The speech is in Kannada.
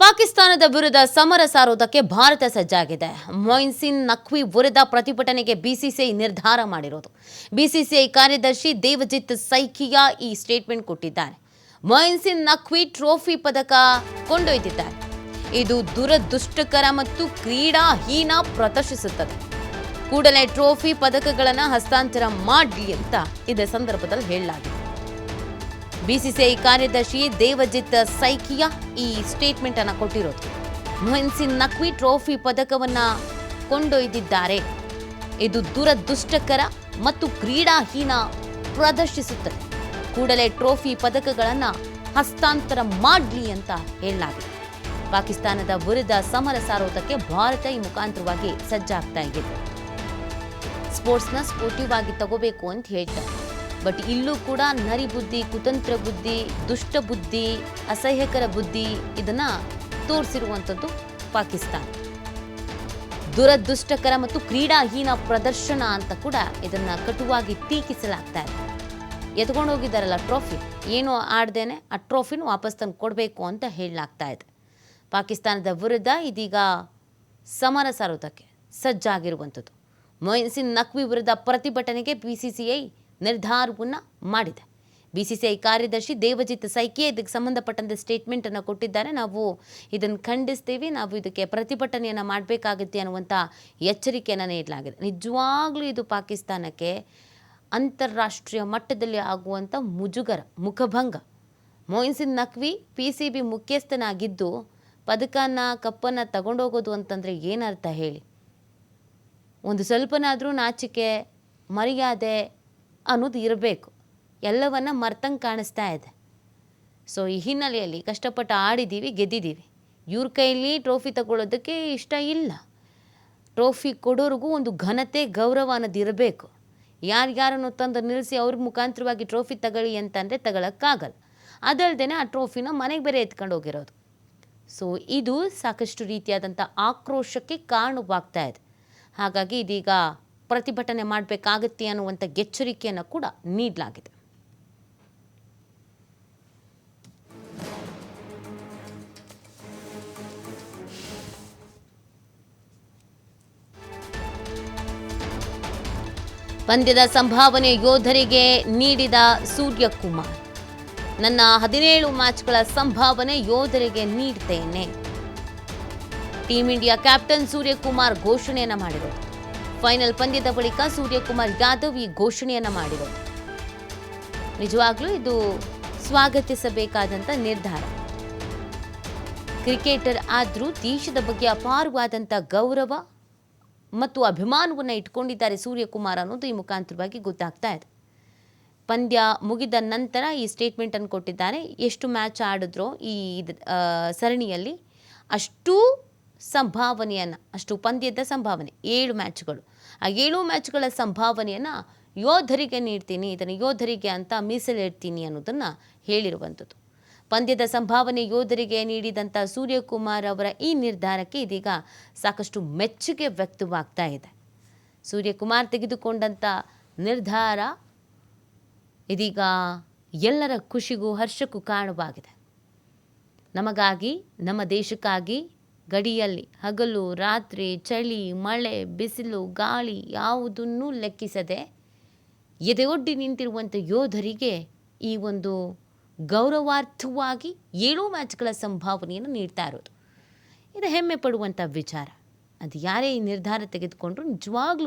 ಪಾಕಿಸ್ತಾನದ ವಿರುದ್ಧ ಸಮರ ಸಾರೋದಕ್ಕೆ ಭಾರತ ಸಜ್ಜಾಗಿದೆ. ಮೊಯಿನ್ಸಿನ್ ನಖ್ವಿ ವಿರುದ್ಧ ಪ್ರತಿಭಟನೆಗೆ ಬಿಸಿಸಿಐ ನಿರ್ಧಾರ ಮಾಡಿರೋದು. ಬಿಸಿಸಿಐ ಕಾರ್ಯದರ್ಶಿ ದೇವಜಿತ್ ಸೈಕಿಯಾ ಈ ಸ್ಟೇಟ್ಮೆಂಟ್ ಕೊಟ್ಟಿದ್ದಾರೆ. ಮೊಯಿನ್ಸಿನ್ ನಖ್ವಿ ಟ್ರೋಫಿ ಪದಕ ಕೊಂಡೊಯ್ದಿದ್ದಾರೆ. ಇದು ದುರದೃಷ್ಟಕರ ಮತ್ತು ಕ್ರೀಡಾಹೀನ ಪ್ರದರ್ಶಿಸುತ್ತದೆ. ಕೂಡಲೇ ಟ್ರೋಫಿ ಪದಕಗಳನ್ನು ಹಸ್ತಾಂತರ ಮಾಡಲಿ ಅಂತ ಇದೇ ಸಂದರ್ಭದಲ್ಲಿ ಹೇಳಲಾಗಿದೆ. ಬಿಸಿಸಿಐ ಕಾರ್ಯದರ್ಶಿ ದೇವಜಿತ್ ಸೈಕಿಯಾ ಈ ಸ್ಟೇಟ್ಮೆಂಟ್ ಅನ್ನು ಕೊಟ್ಟಿರೋದು. ಮೊಯಿನ್ಸಿನ್ ನಖ್ವಿ ಟ್ರೋಫಿ ಪದಕವನ್ನ ಕೊಂಡೊಯ್ದಿದ್ದಾರೆ. ಇದು ದುರದೃಷ್ಟಕರ ಮತ್ತು ಕ್ರೀಡಾಹೀನ ಪ್ರದರ್ಶಿಸುತ್ತದೆ. ಕೂಡಲೇ ಟ್ರೋಫಿ ಪದಕಗಳನ್ನು ಹಸ್ತಾಂತರ ಮಾಡಲಿ ಅಂತ ಹೇಳಲಾಗಿದೆ. ಪಾಕಿಸ್ತಾನದ ವಿರುದ್ಧ ಸಮರ ಸಾರೋದಕ್ಕೆ ಭಾರತ ಈ ಮುಖಾಂತರವಾಗಿ ಸಜ್ಜಾಗ್ತಾ ಇದೆ. ಸ್ಪೋರ್ಟ್ಸ್ನ ಸ್ಪೋರ್ಟಿವ್ ಆಗಿ ತಗೋಬೇಕು ಅಂತ ಹೇಳ್ತಾರೆ. ಬಟ್ ಇಲ್ಲೂ ಕೂಡ ನರಿ ಬುದ್ಧಿ, ಕುತಂತ್ರ ಬುದ್ಧಿ, ದುಷ್ಟ ಬುದ್ಧಿ, ಅಸಹ್ಯಕರ ಬುದ್ಧಿ ಇದನ್ನ ತೋರಿಸಿರುವಂಥದ್ದು ಪಾಕಿಸ್ತಾನ. ದುರದೃಷ್ಟಕರ ಮತ್ತು ಕ್ರೀಡಾಹೀನ ಪ್ರದರ್ಶನ ಅಂತ ಕೂಡ ಇದನ್ನ ಕಟುವಾಗಿ ಟೀಕಿಸಲಾಗ್ತಾ ಇದೆ. ಎತ್ಕೊಂಡು ಹೋಗಿದ್ದಾರಲ್ಲ ಟ್ರೋಫಿ, ಏನು ಆಡ್ದೇನೆ ಆ ಟ್ರೋಫಿನ ವಾಪಸ್ ತಂದು ಕೊಡಬೇಕು ಅಂತ ಹೇಳಲಾಗ್ತಾ ಇದೆ. ಪಾಕಿಸ್ತಾನದ ವಿರುದ್ಧ ಇದೀಗ ಸಮರ ಸಾರೋದಕ್ಕೆ ಸಜ್ಜಾಗಿರುವಂಥದ್ದು. ಮೊಯಿನ್ಸಿನ್ ನಖ್ವಿ ವಿರುದ್ಧ ಪ್ರತಿಭಟನೆಗೆ ಬಿಸಿಸಿಐ ನಿರ್ಧಾರವನ್ನು ಮಾಡಿದೆ. ಬಿಸಿಸಿಐ ಕಾರ್ಯದರ್ಶಿ ದೇವಜಿತ್ ಸೈಕಿಯಾ ಇದಕ್ಕೆ ಸಂಬಂಧಪಟ್ಟಂತೆ ಸ್ಟೇಟ್ಮೆಂಟನ್ನು ಕೊಟ್ಟಿದ್ದಾರೆ. ನಾವು ಇದನ್ನು ಖಂಡಿಸ್ತೀವಿ, ನಾವು ಇದಕ್ಕೆ ಪ್ರತಿಭಟನೆಯನ್ನು ಮಾಡಬೇಕಾಗುತ್ತೆ ಅನ್ನುವಂಥ ಎಚ್ಚರಿಕೆಯನ್ನು ನೀಡಲಾಗಿದೆ. ನಿಜವಾಗ್ಲೂ ಇದು ಪಾಕಿಸ್ತಾನಕ್ಕೆ ಅಂತಾರಾಷ್ಟ್ರೀಯ ಮಟ್ಟದಲ್ಲಿ ಆಗುವಂಥ ಮುಜುಗರ, ಮುಖಭಂಗ. ಮೊಯಿನ್ಸಿನ್ ನಖ್ವಿ PCB ಮುಖ್ಯಸ್ಥನಾಗಿದ್ದು ಪದಕನ ಕಪ್ಪನ್ನು ತಗೊಂಡೋಗೋದು ಅಂತಂದರೆ ಏನರ್ಥ ಹೇಳಿ? ಒಂದು ಸ್ವಲ್ಪನಾದರೂ ನಾಚಿಕೆ, ಮರ್ಯಾದೆ ಅನ್ನೋದು ಇರಬೇಕು. ಎಲ್ಲವನ್ನ ಮರ್ತಂಗೆ ಕಾಣಿಸ್ತಾ ಇದೆ. ಸೊ ಈ ಹಿನ್ನೆಲೆಯಲ್ಲಿ ಕಷ್ಟಪಟ್ಟು ಆಡಿದ್ದೀವಿ, ಗೆದ್ದಿದ್ದೀವಿ. ಇವ್ರ ಕೈಲಿ ಟ್ರೋಫಿ ತಗೊಳ್ಳೋದಕ್ಕೆ ಇಷ್ಟ ಇಲ್ಲ. ಟ್ರೋಫಿ ಕೊಡೋರಿಗೂ ಒಂದು ಘನತೆ, ಗೌರವ ಅನ್ನೋದು ಇರಬೇಕು. ಯಾರ್ಯಾರನ್ನು ತಂದು ನಿಲ್ಲಿಸಿ ಅವ್ರ ಮುಖಾಂತರವಾಗಿ ಟ್ರೋಫಿ ತಗೊಳ್ಳಿ ಅಂತಂದರೆ ತಗೊಳಕ್ಕಾಗಲ್ಲ. ಅದಲ್ಲದೆ ಆ ಟ್ರೋಫಿನ ಮನೆಗೆ ಬೇರೆ ಎತ್ಕೊಂಡು ಹೋಗಿರೋದು. ಸೊ ಇದು ಸಾಕಷ್ಟು ರೀತಿಯಾದಂಥ ಆಕ್ರೋಶಕ್ಕೆ ಕಾರಣವಾಗ್ತಾ ಇದೆ. ಹಾಗಾಗಿ ಇದೀಗ ಪ್ರತಿಭಟನೆ ಮಾಡಬೇಕಾಗತ್ತೆ ಅನ್ನುವಂಥ ಎಚ್ಚರಿಕೆಯನ್ನು ಕೂಡ ನೀಡಲಾಗಿದೆ. ಪಂದ್ಯದ ಸಂಭಾವನೆ ಯೋಧರಿಗೆ ನೀಡಿದ ಸೂರ್ಯಕುಮಾರ್. ನನ್ನ 17 ಮ್ಯಾಚ್ಗಳ ಸಂಭಾವನೆ ಯೋಧರಿಗೆ ನೀಡ್ತೇನೆ. ಟೀಂ ಇಂಡಿಯಾ ಕ್ಯಾಪ್ಟನ್ ಸೂರ್ಯಕುಮಾರ್ ಘೋಷಣೆಯನ್ನು ಮಾಡಿರೋದು. ಫೈನಲ್ ಪಂದ್ಯದ ಬಳಿಕ ಸೂರ್ಯಕುಮಾರ್ ಯಾದವ್ ಈ ಘೋಷಣೆಯನ್ನು ಮಾಡಿರೋದು. ನಿಜವಾಗ್ಲೂ ಇದು ಸ್ವಾಗತಿಸಬೇಕಾದಂಥ ನಿರ್ಧಾರ. ಕ್ರಿಕೆಟರ್ ಆದರೂ ದೇಶದ ಬಗ್ಗೆ ಅಪಾರವಾದಂಥ ಗೌರವ ಮತ್ತು ಅಭಿಮಾನವನ್ನು ಇಟ್ಕೊಂಡಿದ್ದಾರೆ ಸೂರ್ಯಕುಮಾರ್ ಅನ್ನೋದು ಈ ಮುಖಾಂತರವಾಗಿ ಗೊತ್ತಾಗ್ತಾ ಇದೆ. ಪಂದ್ಯ ಮುಗಿದ ನಂತರ ಈ ಸ್ಟೇಟ್ಮೆಂಟನ್ನು ಕೊಟ್ಟಿದ್ದಾರೆ. ಎಷ್ಟು ಮ್ಯಾಚ್ ಆಡಿದ್ರೋ ಈ ಸರಣಿಯಲ್ಲಿ ಅಷ್ಟೂ ಸಂಭಾವನೆಯನ್ನು, ಅಷ್ಟು ಪಂದ್ಯದ ಸಂಭಾವನೆ 7 ಮ್ಯಾಚ್ಗಳು, ಆ 7 ಮ್ಯಾಚ್ಗಳ ಸಂಭಾವನೆಯನ್ನು ಯೋಧರಿಗೆ ನೀಡ್ತೀನಿ, ಇದನ್ನು ಯೋಧರಿಗೆ ಅಂತ ಮೀಸಲಿಡ್ತೀನಿ ಅನ್ನೋದನ್ನು ಹೇಳಿರುವಂಥದ್ದು. ಪಂದ್ಯದ ಸಂಭಾವನೆ ಯೋಧರಿಗೆ ನೀಡಿದಂಥ ಸೂರ್ಯಕುಮಾರ್ ಅವರ ಈ ನಿರ್ಧಾರಕ್ಕೆ ಇದೀಗ ಸಾಕಷ್ಟು ಮೆಚ್ಚುಗೆ ವ್ಯಕ್ತವಾಗ್ತಾ ಇದೆ. ಸೂರ್ಯಕುಮಾರ್ ತೆಗೆದುಕೊಂಡಂಥ ನಿರ್ಧಾರ ಇದೀಗ ಎಲ್ಲರ ಖುಷಿಗೂ ಹರ್ಷಕ್ಕೂ ಕಾರಣವಾಗಿದೆ. ನಮಗಾಗಿ, ನಮ್ಮ ದೇಶಕ್ಕಾಗಿ ಗಡಿಯಲ್ಲಿ ಹಗಲು ರಾತ್ರಿ, ಚಳಿ, ಮಳೆ, ಬಿಸಿಲು, ಗಾಳಿ ಯಾವುದನ್ನೂ ಲೆಕ್ಕಿಸದೆ ಎದೆಯೊಡ್ಡಿ ನಿಂತಿರುವಂಥ ಯೋಧರಿಗೆ ಈ ಒಂದು ಗೌರವಾರ್ಥವಾಗಿ 7 ಮ್ಯಾಚ್ಗಳ ಸಂಭಾವನೆಯನ್ನು ನೀಡ್ತಾ ಇರೋದು ಇದು ಹೆಮ್ಮೆ ಪಡುವಂಥ ವಿಚಾರ. ಅದು ಯಾರೇ ಈ ನಿರ್ಧಾರ ತೆಗೆದುಕೊಂಡ್ರು ನಿಜವಾಗ್ಲೂ